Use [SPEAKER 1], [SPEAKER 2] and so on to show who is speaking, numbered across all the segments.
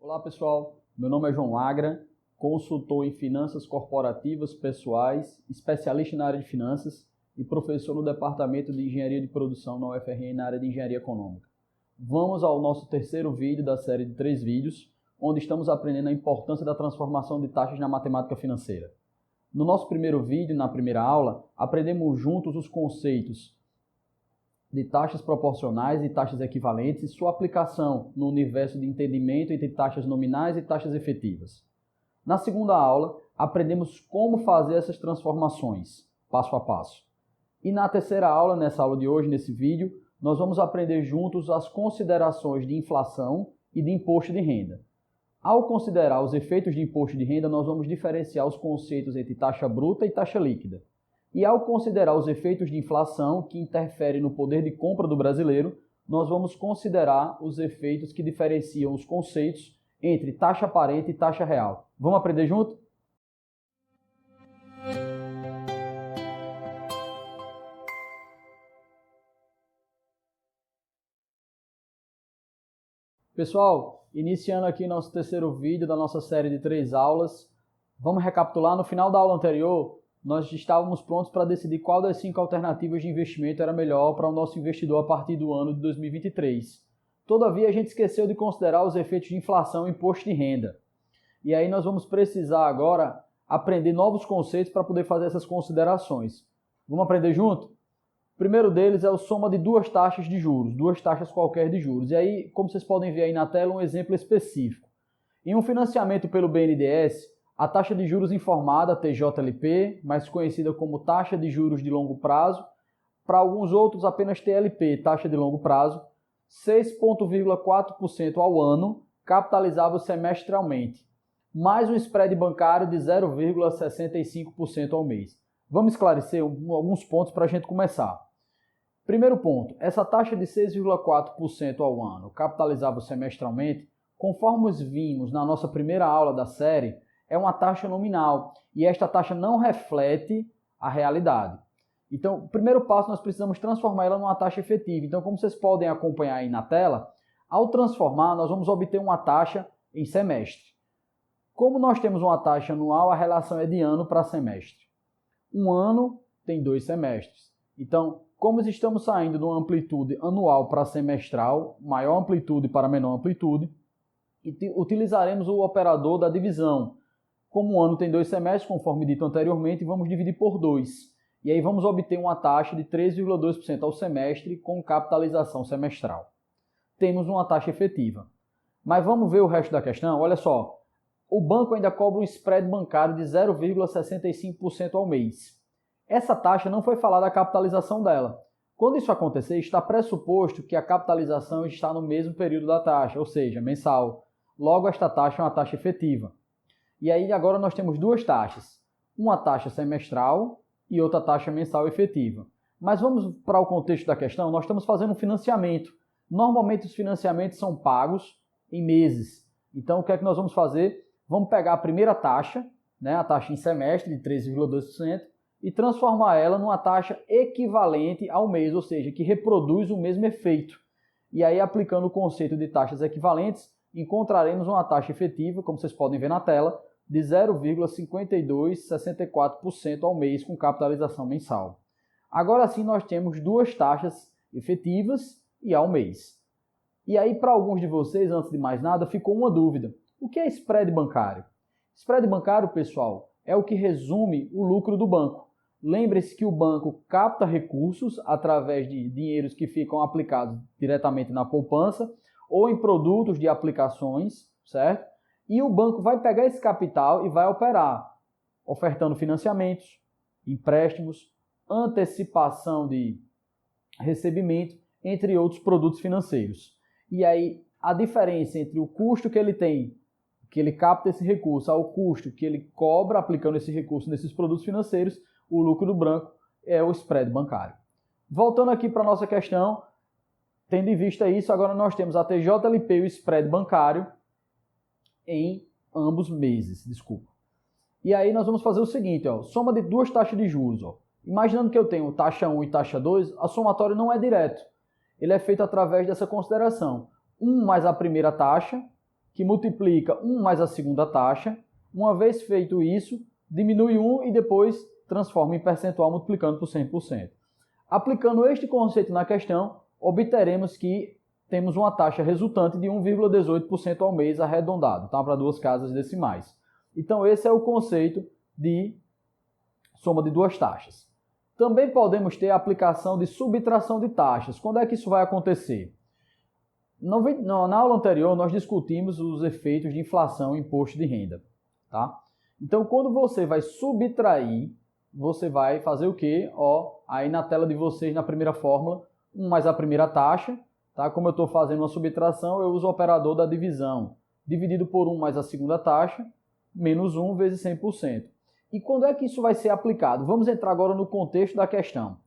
[SPEAKER 1] Olá pessoal, meu nome é João Lagra, consultor em finanças corporativas pessoais, especialista na área de finanças e professor no Departamento de Engenharia de Produção na UFRN na área de Engenharia Econômica. Vamos ao nosso terceiro vídeo da série de 3 vídeos, onde estamos aprendendo a importância da transformação de taxas na matemática financeira. No nosso primeiro vídeo, na primeira aula, aprendemos juntos os conceitos de taxas proporcionais e taxas equivalentes e sua aplicação no universo de entendimento entre taxas nominais e taxas efetivas. Na segunda aula, aprendemos como fazer essas transformações, passo a passo. E na terceira aula, nessa aula de hoje, nesse vídeo, nós vamos aprender juntos as considerações de inflação e de imposto de renda. Ao considerar os efeitos de imposto de renda, nós vamos diferenciar os conceitos entre taxa bruta e taxa líquida. E ao considerar os efeitos de inflação que interferem no poder de compra do brasileiro, nós vamos considerar os efeitos que diferenciam os conceitos entre taxa aparente e taxa real. Vamos aprender junto? Pessoal, iniciando aqui nosso terceiro vídeo da nossa série de 3 aulas, vamos recapitular. No final da aula anterior, nós estávamos prontos para decidir qual das 5 alternativas de investimento era melhor para o nosso investidor a partir do ano de 2023. Todavia, a gente esqueceu de considerar os efeitos de inflação e imposto de renda. E aí nós vamos precisar agora aprender novos conceitos para poder fazer essas considerações. Vamos aprender junto? O primeiro deles é a soma de 2 taxas de juros, 2 taxas qualquer de juros. E aí, como vocês podem ver aí na tela, um exemplo específico. Em um financiamento pelo BNDES, a taxa de juros informada, TJLP, mais conhecida como taxa de juros de longo prazo, para alguns outros apenas TLP, taxa de longo prazo, 6,4% ao ano, capitalizável semestralmente, mais um spread bancário de 0,65% ao mês. Vamos esclarecer alguns pontos para a gente começar. Primeiro ponto, essa taxa de 6,4% ao ano, capitalizável semestralmente, conforme vimos na nossa primeira aula da série, é uma taxa nominal e esta taxa não reflete a realidade. Então, o primeiro passo, nós precisamos transformar ela numa taxa efetiva. Então, como vocês podem acompanhar aí na tela, ao transformar, nós vamos obter uma taxa em semestre. Como nós temos uma taxa anual, a relação é de ano para semestre. Um ano tem 2 semestres. Então, como estamos saindo de uma amplitude anual para semestral, maior amplitude para menor amplitude, utilizaremos o operador da divisão. Como o ano tem 2 semestres, conforme dito anteriormente, vamos dividir por 2. E aí vamos obter uma taxa de 3,2% ao semestre com capitalização semestral. Temos uma taxa efetiva. Mas vamos ver o resto da questão? Olha só, o banco ainda cobra um spread bancário de 0,65% ao mês. Essa taxa não foi falada a capitalização dela. Quando isso acontecer, está pressuposto que a capitalização está no mesmo período da taxa, ou seja, mensal. Logo, esta taxa é uma taxa efetiva. E aí agora nós temos 2 taxas, uma taxa semestral e outra taxa mensal efetiva. Mas vamos para o contexto da questão, nós estamos fazendo um financiamento. Normalmente os financiamentos são pagos em meses. Então o que é que nós vamos fazer? Vamos pegar a primeira taxa, a taxa em semestre de 3,2%, e transformar ela numa taxa equivalente ao mês, ou seja, que reproduz o mesmo efeito. E aí aplicando o conceito de taxas equivalentes, encontraremos uma taxa efetiva, como vocês podem ver na tela, de 0,5264% ao mês com capitalização mensal. Agora sim nós temos 2 taxas efetivas e ao mês. E aí para alguns de vocês, antes de mais nada, ficou uma dúvida. O que é spread bancário? Spread bancário, pessoal, é o que resume o lucro do banco. Lembre-se que o banco capta recursos através de dinheiros que ficam aplicados diretamente na poupança ou em produtos de aplicações, certo? E o banco vai pegar esse capital e vai operar, ofertando financiamentos, empréstimos, antecipação de recebimento, entre outros produtos financeiros. E aí, a diferença entre o custo que ele tem, que ele capta esse recurso, ao custo que ele cobra aplicando esse recurso nesses produtos financeiros, o lucro do banco é o spread bancário. Voltando aqui para a nossa questão, tendo em vista isso, agora nós temos a TJLP e o spread bancário em ambos meses, E aí nós vamos fazer o seguinte, soma de 2 taxas de juros. Imaginando que eu tenho taxa 1 e taxa 2, a somatória não é direto. Ele é feito através dessa consideração. 1 mais a primeira taxa, que multiplica 1 mais a segunda taxa. Uma vez feito isso, diminui 1 e depois transforma em percentual multiplicando por 100%. Aplicando este conceito na questão, obteremos que temos uma taxa resultante de 1,18% ao mês arredondado, tá? Para duas casas decimais. Então esse é o conceito de soma de duas taxas. Também podemos ter a aplicação de subtração de taxas. Quando é que isso vai acontecer? Na aula anterior, nós discutimos os efeitos de inflação e imposto de renda. Tá? Então, quando você vai subtrair, você vai fazer o quê? Aí na tela de vocês, na primeira fórmula, 1 mais a primeira taxa. Tá? Como eu estou fazendo uma subtração, eu uso o operador da divisão. Dividido por 1 mais a segunda taxa, menos 1 vezes 100%. E quando é que isso vai ser aplicado? Vamos entrar agora no contexto da questão.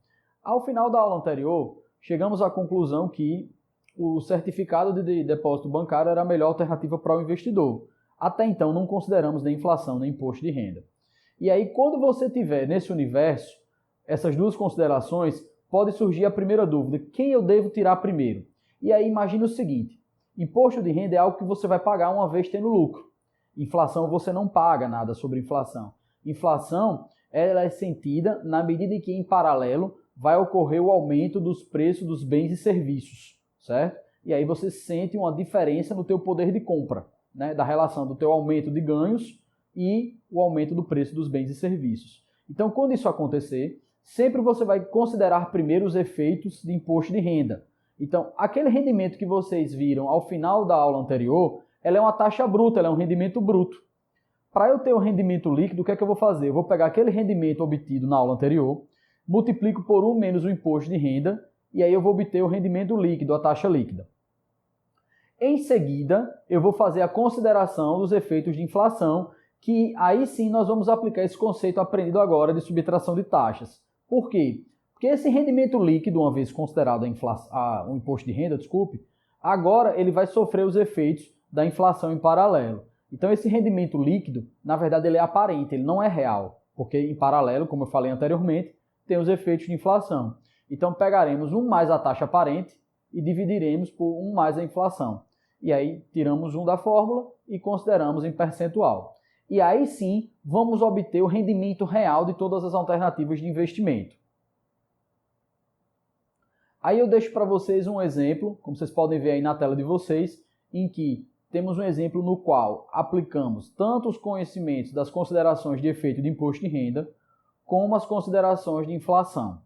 [SPEAKER 1] Ao final da aula anterior, chegamos à conclusão que o certificado de depósito bancário era a melhor alternativa para o investidor. Até então, não consideramos nem inflação nem imposto de renda. E aí, quando você tiver nesse universo, essas duas considerações, pode surgir a primeira dúvida: quem eu devo tirar primeiro? E aí, imagine o seguinte: imposto de renda é algo que você vai pagar uma vez tendo lucro. Inflação, você não paga nada sobre inflação. Inflação, ela é sentida na medida em que, em paralelo, vai ocorrer o aumento dos preços dos bens e serviços, certo? E aí você sente uma diferença no teu poder de compra, né? Da relação do teu aumento de ganhos e o aumento do preço dos bens e serviços. Então, quando isso acontecer, sempre você vai considerar primeiro os efeitos de imposto de renda. Então, aquele rendimento que vocês viram ao final da aula anterior, ela é uma taxa bruta, ela é um rendimento bruto. Para eu ter um rendimento líquido, o que é que eu vou fazer? Eu vou pegar aquele rendimento obtido na aula anterior, multiplico por 1 menos o imposto de renda, e aí eu vou obter o rendimento líquido, a taxa líquida. Em seguida, eu vou fazer a consideração dos efeitos de inflação, que aí sim nós vamos aplicar esse conceito aprendido agora de subtração de taxas. Por quê? Porque esse rendimento líquido, uma vez considerado o imposto de renda, agora ele vai sofrer os efeitos da inflação em paralelo. Então esse rendimento líquido, na verdade, ele é aparente, ele não é real, porque em paralelo, como eu falei anteriormente, tem os efeitos de inflação. Então pegaremos 1 mais a taxa aparente e dividiremos por 1 mais a inflação. E aí tiramos 1 da fórmula e consideramos em percentual. E aí sim, vamos obter o rendimento real de todas as alternativas de investimento. Aí eu deixo para vocês um exemplo, como vocês podem ver aí na tela de vocês, em que temos um exemplo no qual aplicamos tanto os conhecimentos das considerações de efeito de imposto de renda, como as considerações de inflação.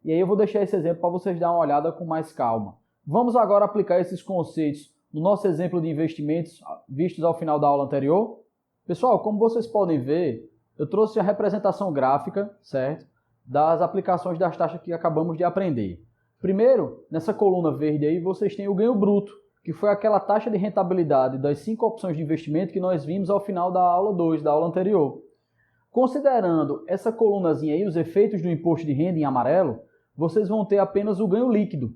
[SPEAKER 1] E aí eu vou deixar esse exemplo para vocês darem uma olhada com mais calma. Vamos agora aplicar esses conceitos no nosso exemplo de investimentos vistos ao final da aula anterior. Pessoal, como vocês podem ver, eu trouxe a representação gráfica, certo? Das aplicações das taxas que acabamos de aprender. Primeiro, nessa coluna verde aí, vocês têm o ganho bruto, que foi aquela taxa de rentabilidade das 5 opções de investimento que nós vimos ao final da aula 2, da aula anterior. Considerando essa colunazinha aí, os efeitos do imposto de renda em amarelo, vocês vão ter apenas o ganho líquido,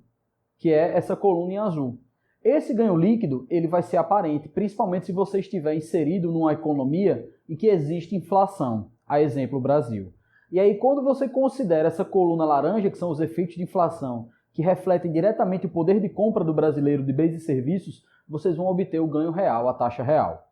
[SPEAKER 1] que é essa coluna em azul. Esse ganho líquido, ele vai ser aparente, principalmente se você estiver inserido numa economia em que existe inflação, a exemplo Brasil. E aí, quando você considera essa coluna laranja, que são os efeitos de inflação, que refletem diretamente o poder de compra do brasileiro de bens e serviços, vocês vão obter o ganho real, a taxa real.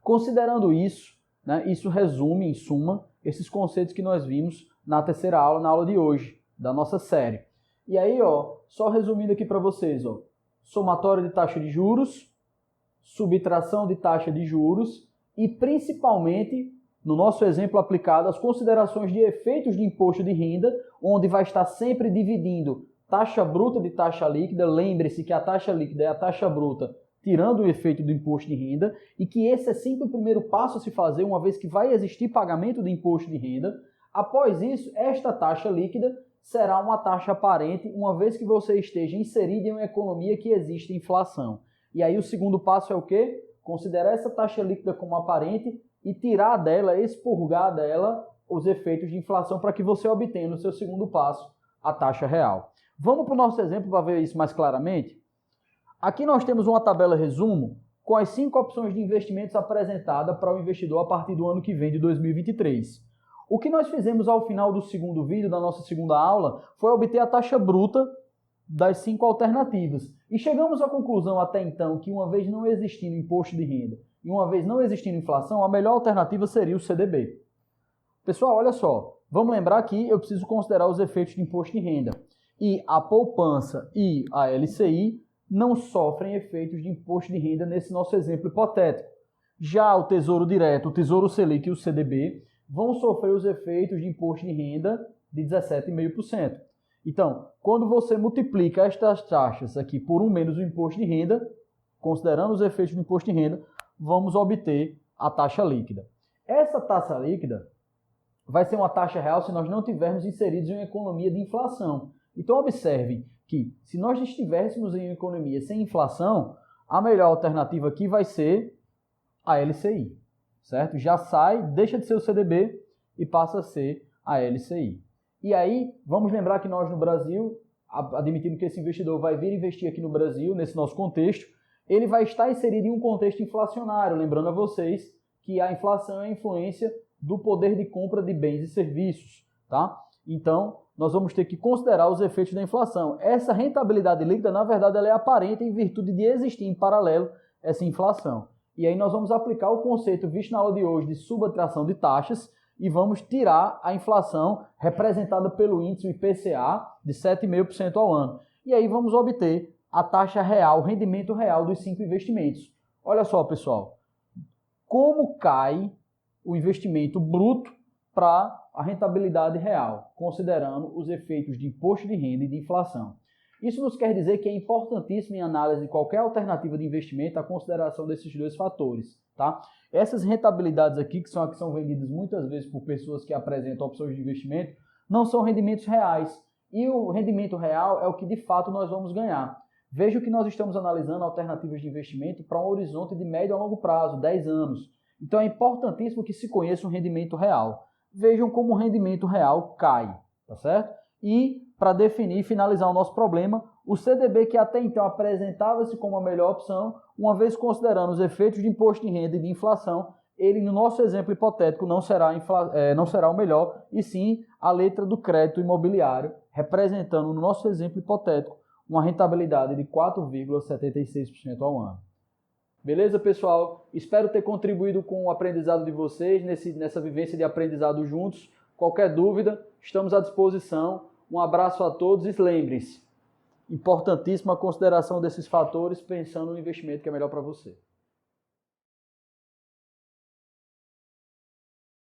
[SPEAKER 1] Considerando isso, né, isso resume, em suma, esses conceitos que nós vimos na terceira aula, na aula de hoje, da nossa série. E aí, só resumindo aqui para vocês, somatório de taxa de juros, subtração de taxa de juros e, principalmente, no nosso exemplo aplicado, as considerações de efeitos de imposto de renda, onde vai estar sempre dividindo taxa bruta de taxa líquida. Lembre-se que a taxa líquida é a taxa bruta tirando o efeito do imposto de renda e que esse é sempre o primeiro passo a se fazer, uma vez que vai existir pagamento do imposto de renda. Após isso, esta taxa líquida será uma taxa aparente, uma vez que você esteja inserido em uma economia que existe inflação. E aí o segundo passo é o quê? Considerar essa taxa líquida como aparente e tirar dela, expurgar dela os efeitos de inflação para que você obtenha no seu segundo passo a taxa real. Vamos para o nosso exemplo para ver isso mais claramente? Aqui nós temos uma tabela resumo com as 5 opções de investimentos apresentadas para o investidor a partir do ano que vem, de 2023. O que nós fizemos ao final do segundo vídeo, da nossa segunda aula, foi obter a taxa bruta das 5 alternativas. E chegamos à conclusão até então que, uma vez não existindo imposto de renda e uma vez não existindo inflação, a melhor alternativa seria o CDB. Pessoal, olha só, vamos lembrar que eu preciso considerar os efeitos de imposto de renda. E a poupança e a LCI não sofrem efeitos de imposto de renda nesse nosso exemplo hipotético. Já o Tesouro Direto, o Tesouro Selic e o CDB vão sofrer os efeitos de imposto de renda de 17,5%. Então, quando você multiplica estas taxas aqui por 1 menos o imposto de renda, considerando os efeitos do imposto de renda, vamos obter a taxa líquida. Essa taxa líquida vai ser uma taxa real se nós não tivermos inseridos em uma economia de inflação. Então, observem que se nós estivéssemos em uma economia sem inflação, a melhor alternativa aqui vai ser a LCI, certo? Já sai, deixa de ser o CDB e passa a ser a LCI. E aí, vamos lembrar que nós no Brasil, admitindo que esse investidor vai vir investir aqui no Brasil, nesse nosso contexto, ele vai estar inserido em um contexto inflacionário, lembrando a vocês que a inflação é a influência do poder de compra de bens e serviços, tá? Então, nós vamos ter que considerar os efeitos da inflação. Essa rentabilidade líquida, na verdade, ela é aparente em virtude de existir em paralelo essa inflação. E aí nós vamos aplicar o conceito visto na aula de hoje de subtração de taxas e vamos tirar a inflação representada pelo índice IPCA de 7,5% ao ano. E aí vamos obter a taxa real, o rendimento real dos 5 investimentos. Olha só, pessoal, como cai o investimento bruto para a rentabilidade real, considerando os efeitos de imposto de renda e de inflação. Isso nos quer dizer que é importantíssimo em análise de qualquer alternativa de investimento a consideração desses dois fatores, tá? Essas rentabilidades aqui, que são vendidas muitas vezes por pessoas que apresentam opções de investimento, não são rendimentos reais. E o rendimento real é o que de fato nós vamos ganhar. Veja que nós estamos analisando alternativas de investimento para um horizonte de médio a longo prazo, 10 anos. Então é importantíssimo que se conheça o rendimento real. Vejam como o rendimento real cai, tá certo? E para definir e finalizar o nosso problema, o CDB, que até então apresentava-se como a melhor opção, uma vez considerando os efeitos de imposto de renda e de inflação, ele, no nosso exemplo hipotético, não será o melhor, e sim a letra do crédito imobiliário, representando, no nosso exemplo hipotético, uma rentabilidade de 4,76% ao ano. Beleza, pessoal? Espero ter contribuído com o aprendizado de vocês, nessa vivência de aprendizado juntos. Qualquer dúvida, estamos à disposição. Um abraço a todos e lembrem-se, importantíssima a consideração desses fatores pensando no investimento que é melhor para você.